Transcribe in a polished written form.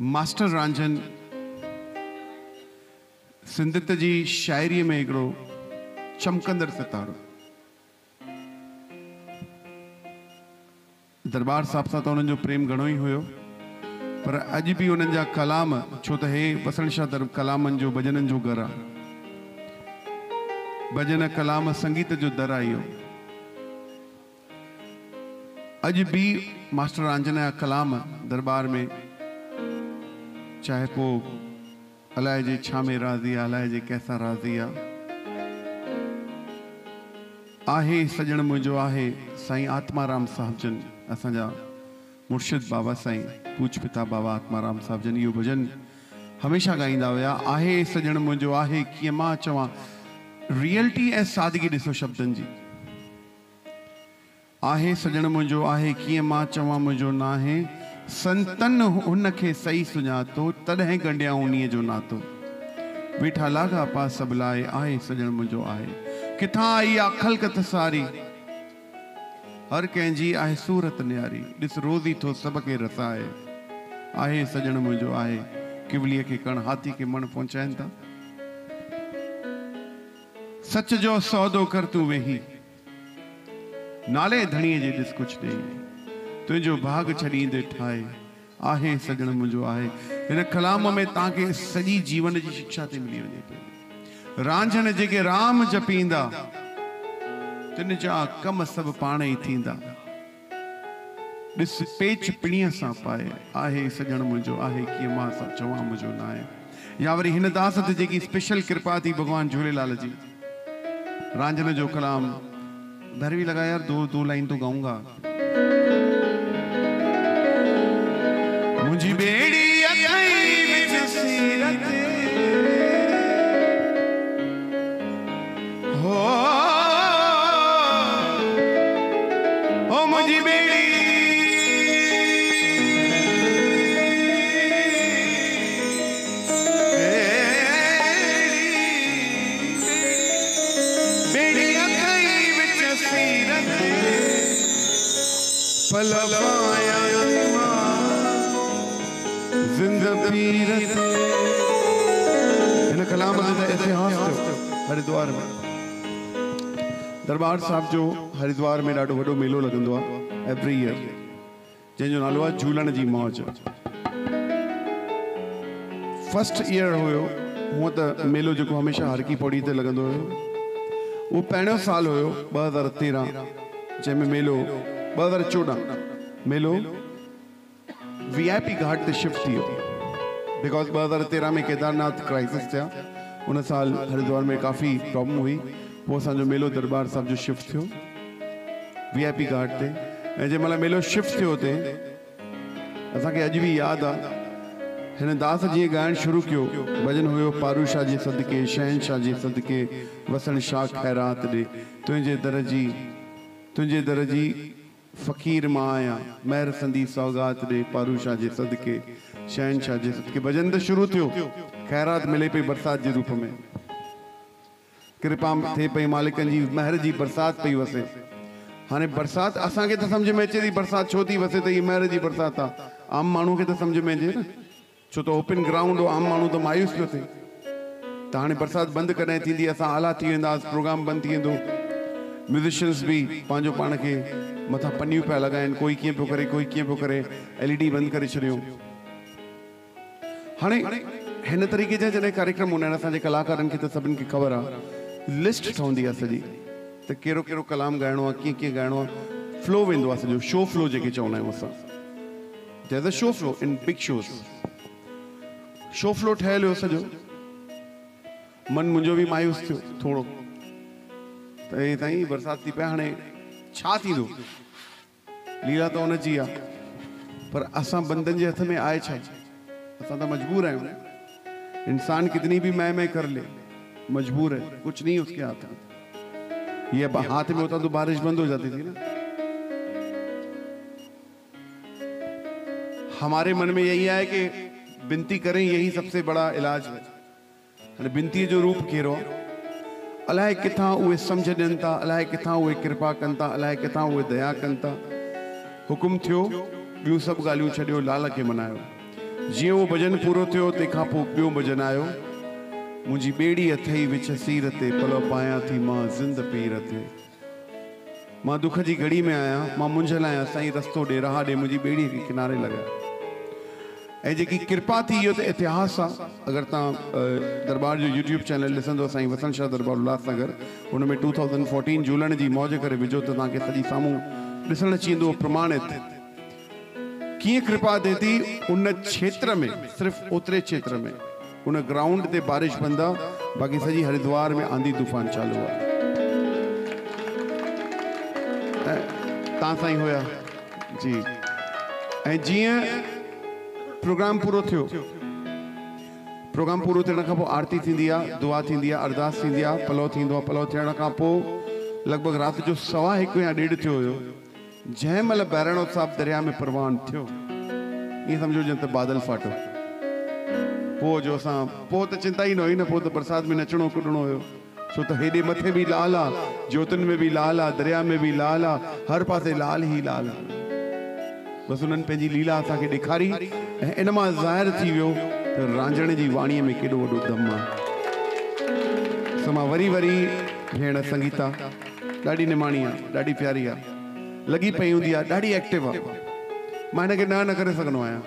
Master Ranjhan सिंधियत जी शायरी में हिकिड़ो चमकंदड़ सितारो। दरबार साहब सां तो उन्हनि जो प्रेम घणो ही हुयो, पर अॼु भी उन्हनि जा कलाम, छो त हे वसण शाह कलामनि जो भजननि जो घर आहे। भजन कलाम संगीत जो दर आहे इहो। अॼु भी मास्टर रांझन जा कलाम दरबार में, चाहे को अलाए जे छा में राज़ी आहे, अलाए जे कैसा राज़ी आहे सजण मुंहिंजो आहे। साईं आत्माराम साहब जन, असांजा मुर्शिद बाबा साईं पूज पिता बाबा आत्माराम साहब जन इहो भजन हमेशा गाईंदा हुआ। आहे सजण मुंहिंजो आहे, कीअं मां चवां। रियलिटी ऐं सादगी ॾिसो शब्दनि जी। आहे सजण मुंहिंजो आहे, कीअं मां चवां मुंहिंजो नाहे। संतन हुन खे सही सुञातो, तॾहिं गंढिया उन्हीअ जो नातो। वेठा लागा पा सभु लाए, आहे सजण मुंहिंजो आहे। किथां आई आहे ख़ल्क़त सारी, हर कंहिंजी आहे सूरत न्यारी। ॾिस रोज़ी थो सभ खे रसाए, आहे सजण मुंहिंजो आहे। किवलीअ खे कण, हाथी खे मण पहुचाइनि था। सच जो सौदो कर तूं वेही, नाले धणीअ जे ॾिस कुझु ॾेई। तुंहिंजो भाग छॾींदे ठाहे, आहे सजण मुंहिंजो आहे। हिन कलाम में तव्हांखे सॼी जीवन जी शिक्षा ते मिली वञे पई। रांझन जेके राम जपींदा, तिन जा कम सभु पाण ई थींदा। ॾिस पेच पिणीअ सां पाए, आहे सजण मुंहिंजो आहे। कीअं मां चवां मुंहिंजो न आहे। या वरी हिन दास ते जेकी स्पेशल कृपा थी भगवान झूलेलाल जी। रांझन जो कलाम भरवी लगा यार, दो लाइन तो गाऊंगा। मुझी बेड़ी अथई विच सीरत हो, ओ मुझी बेड़ी बेड़ी अथई विच सीरत पलवाया इन कलाम का इतिहास हरिद्वार में। दरबार साहब जो हरिद्वार में ॾाढो वॾो मेलो लॻंदो आहे एवरी ईयर, जंहिंजो नालो आहे झूलण जी मौज। फर्स्ट ईयर हुयो हूअं त मेलो जेको हमेशह हर की पौड़ी ते लॻंदो हुयो, उहो पहिरियों साल हुयो 2013, जंहिंमें मेलो 2014 मेलो VIP घाट ते शिफ्ट थी वियो। बिकॉज 2013 में केदारनाथ क्राइसिस थिया, उन साल हरिद्वार में काफ़ी प्रॉब्लम हुई। पोइ असांजो मेलो दरबार साहब जो शिफ्ट थियो VIP घाट ते। ऐं जंहिं महिल मेलो शिफ्ट थियो हुते, असांखे अॼु बि यादि आहे, हिन दास जीअं ॻाइणु शुरू कयो, भॼन हुयो पारू शाह जे सदके, शहनशाह जे सदके, वसण शाह ख़ैरात ॾे। तुंहिंजे दर जी फ़कीर मां आहियां, महर संदी सौगात ॾे। पारू शाह जे सदके, शहनशाह जे सदके। भॼन त शुरू थियो, ख़ैरात मिले पई बरसात जे रूप में। कृपा थिए पई मालिकनि जी, महर जी बरसात पई वसे। हाणे बरसात असांखे त सम्झ में अचे थी, बरसात छो थी वसे, त हीअ महर जी बरसात आहे। आम माण्हू खे त सम्झ में अचे न, छो त ओपन ग्राउंड हो, आम माण्हू त मायूस पियो थिए। त हाणे बरसात बंदि कॾहिं थींदी, असां आला थी वेंदासीं, प्रोग्राम बंदि थी वेंदो। म्यूज़िशियंस भी पंहिंजो पाण खे मथां पनियूं पिया लॻाइनि, कोई कीअं पियो करे, कोई कीअं पियो करे, LED बंदि करे छॾियो। हाणे हिन तरीक़े जा जॾहिं कार्यक्रम हूंदा आहिनि, असांजे कलाकारनि खे त सभिनि खे ख़बर आहे, लिस्ट ठहंदी आहे सॼी, त कहिड़ो कहिड़ो कलाम ॻाइणो आहे, कीअं कीअं ॻाइणो आहे। फ्लो वेंदो आहे सॼो, शो फ्लो जेके चवंदा आहियूं असां। There is a show flow in big shows. Show flow ठहियल हुयो सॼो। मन मुंहिंजो बि मायूस थियो थोरो, त हे साईं बरसाति थी पए, हाणे छा थींदो। लीला त हुन जी आहे, पर असां बंदनि जे हथ में आहे छा। असां त मजबूर आहियूं। इंसान कितनी भी मैं कर ले, मजबूर है, कुछ नहीं उसके हाथ में। ये हाथ में होता तो बारिश बंद हो जाती थी ना। हमारे मन में यही है कि बिनती करें, यही सबसे बड़ा इलाज है। बिनती जो रूप कहिड़ो, अलाए किथां उहे समझ ॾियनि था, अलाए किथां उहे कृपा कनि था, अलाए किथां उहे दया कनि था। हुकुम थियो, ॿियूं सभु ॻाल्हियूं छॾियो, लाल खे मनायो। जियो वो भजन पूरो थियो तंहिंखां पोइ ॿियो भजन आयो, मुंहिंजी ॿेड़ी अथई विच सीर ते, पलो पायां थी मां ज़िंद पीर ते। मां दुख जी घड़ी में आया, मां मुंझल आहियां, साईं रस्तो ॾे, राह ॾे, मुंहिंजी ॿेड़ी खे किनारे लॻा। ऐं जेकी कृपा थी, इहो त इतिहास आहे। अगरि तव्हां दरबार जो यूट्यूब चैनल ॾिसंदो, साईं वसंत शाह दरबार उल्हासनगर, हुन में 2014 झूलण जी मौज करे विझो त तव्हांखे सॼी साम्हूं ॾिसणु अची वेंदो प्रमाणित कीअं कृपा थिए थी उन क्षेत्र में, सिर्फ़ु ओतिरे क्षेत्र में, उन ग्राउंड ते बारिश बंद आहे, बाक़ी सॼी हरिद्वार में आंधी तूफ़ान चालू आहे। तव्हां साईं हुया जी। ऐं जीअं प्रोग्राम पूरो थियो, प्रोग्राम पूरो थियण खां पोइ आरती थींदी आहे, दुआ थींदी आहे, अरदास थींदी आहे, पलव थींदो आहे। पलव थियण खां पोइ लॻभॻि राति जो 1:15 या 1:30 थियो हुयो। जंहिं महिल बहिराणो साहिबु दरिया में परवान थियो, ईअं सम्झो ॼण त बादल फाटो। पोइ जो असां, पोइ त चिंता ई न हुई न, पोइ त बरसाति में नचणो कुॾणो हुयो, छो त हेॾे मथे बि लाल आहे, ज्योतिन में बि लाल आहे, दरिया में बि लाल आहे, हर पासे लाल ई लाल आहे। बसि उन्हनि पंहिंजी लीला असांखे ॾेखारी ऐं इन मां ज़ाहिर थी वियो त रांझण जी वाणीअ में केॾो वॾो दम आहे। सो मां वरी भेण संगीता ॾाढी निमाणी आहे, ॾाढी प्यारी आहे, लॻी पई हूंदी आहे, ॾाढी एक्टिव आहे। मां हिनखे न करे सघंदो आहियां।